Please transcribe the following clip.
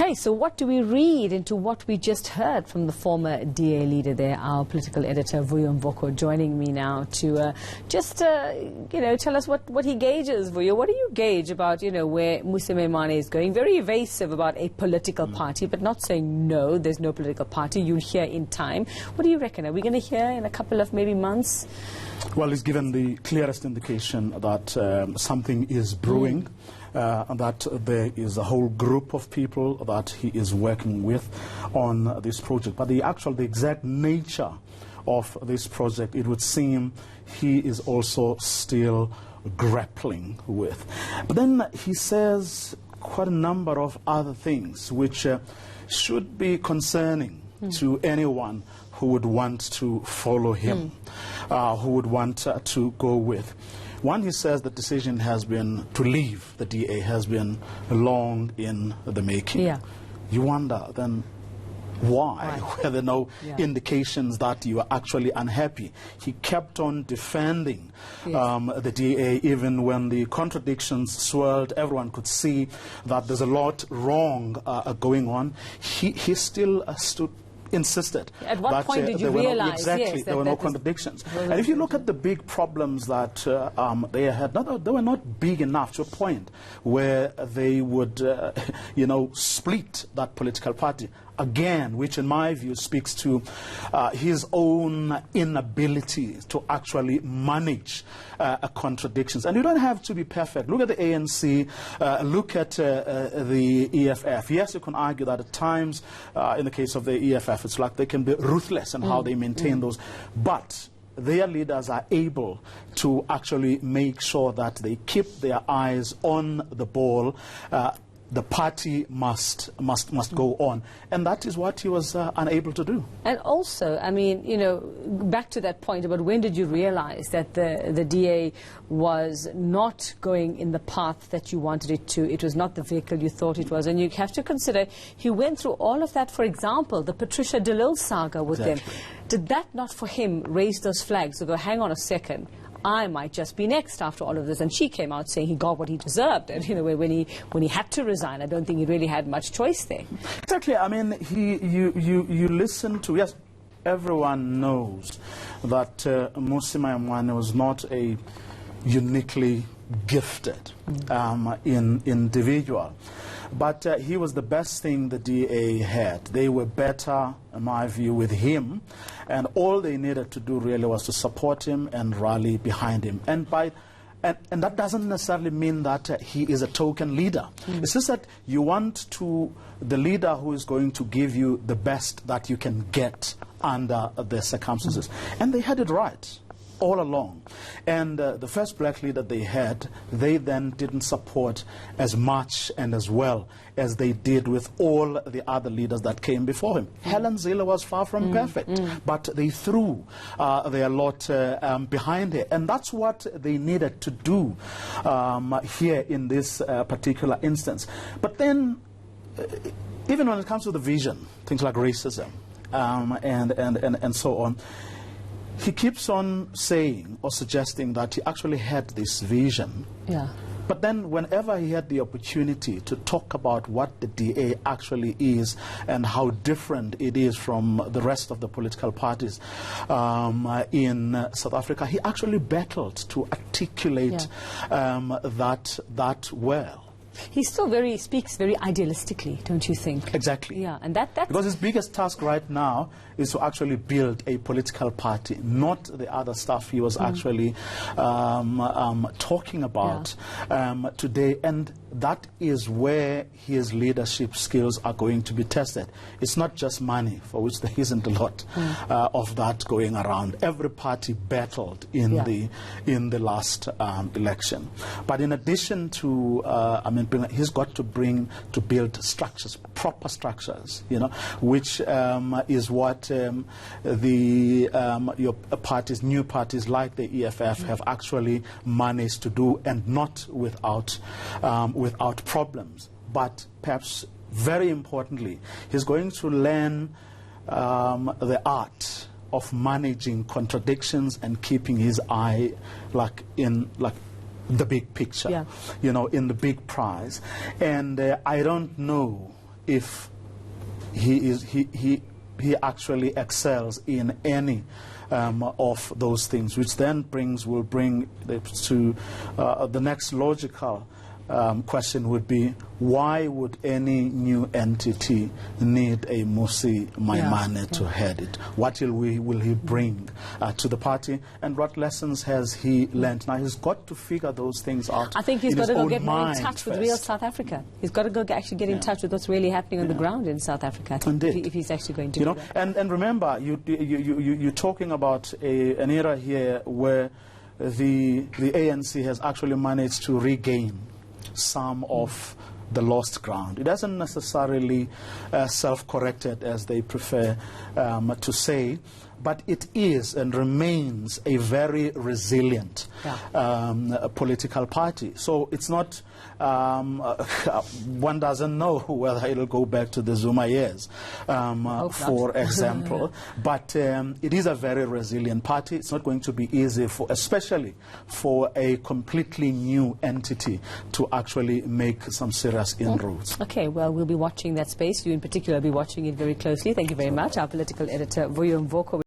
Okay, so what do we read into what we just heard from the former DA leader there, our political editor, Vuyo Mvoko, joining me now to tell us what he gauges. Vuyo, what do you gauge about, where Mmusi Maimane is going? Very evasive about a political party, but not saying no, there's no political party. You'll hear in time. What do you reckon? Are we going to hear in a couple of maybe months? Well, he's given the clearest indication that something is brewing. That there is a whole group of people that he is working with on this project. But the exact nature of this project, it would seem he is also still grappling with. But then he says quite a number of other things which should be concerning to anyone who would want to follow him, who would want to go with. One, he says the decision has been to leave the DA has been long in the making. Yeah. You wonder then why? Were there no indications that you are actually unhappy? He kept on defending the DA even when the contradictions swirled. Everyone could see that there's a lot wrong going on. He still insisted. At what point did you realize? There were no contradictions. And if you look at the big problems that they had, they were not big enough to a point where they would, split that political party. Again, which in my view speaks to his own inability to actually manage contradictions. And you don't have to be perfect. Look at the ANC, look at the EFF. Yes, you can argue that at times, in the case of the EFF, it's like they can be ruthless in how they maintain those. But their leaders are able to actually make sure that they keep their eyes on the ball. The party must go on. And that is what he was unable to do. And also, I mean, back to that point about when did you realize that the DA was not going in the path that you wanted it to? It was not the vehicle you thought it was. And you have to consider, he went through all of that, for example, the Patricia de Lille saga with them. Did that not for him raise those flags to go, hang on a second, I might just be next after all of this? And she came out saying he got what he deserved. And when he had to resign, I don't think he really had much choice there. Exactly. I mean, you listen to, yes, everyone knows that Mmusi Maimane was not a uniquely gifted individual. But he was the best thing the DA had. They were better, in my view, with him. And all they needed to do really was to support him and rally behind him. And that doesn't necessarily mean that he is a token leader. It's just that you want the leader who is going to give you the best that you can get under the circumstances. And they had it right all along. And the first black leader they had, they then didn't support as much and as well as they did with all the other leaders that came before him. Helen Zille was far from perfect, but they threw their lot behind her. And that's what they needed to do here in this particular instance. But then, even when it comes to the vision, things like racism and so on, he keeps on saying or suggesting that he actually had this vision. Yeah. But then whenever he had the opportunity to talk about what the DA actually is and how different it is from the rest of the political parties in South Africa, he actually battled to articulate that well. He still speaks very idealistically, don't you think? Exactly. Yeah, and that's because his biggest task right now is to actually build a political party, not the other stuff he was actually talking about today. And that is where his leadership skills are going to be tested. It's not just money, for which there isn't a lot of that going around. Every party battled in the last election. But in addition to, he's got to build structures, proper structures, which is what your parties, new parties like the EFF have actually managed to do, and not without problems. But perhaps very importantly, he's going to learn the art of managing contradictions and keeping his eye in the big picture, in the big prize. And I don't know if he actually excels in any of those things, which then will bring to the next logical question would be, why would any new entity need a Mmusi Maimane to head it? What will he bring to the party, and what lessons has he learned? Now, he's got to figure those things out. I think he's got to go get more in touch first. with real South Africa. He's got to go actually get in touch with what's really happening on the ground in South Africa. Indeed. If he's actually going to do that. And remember, you're talking about an era here where the ANC has actually managed to regain some of the lost ground. It hasn't necessarily self-corrected, as they prefer to say, but it is and remains a very resilient political party. So it's not, one doesn't know whether it'll go back to the Zuma years, for example. But it is a very resilient party. It's not going to be easy, especially for a completely new entity to actually make some serious inroads. Okay, well, we'll be watching that space. You in particular will be watching it very closely. Thank you very much. Our political editor, Vuyo Mvoko.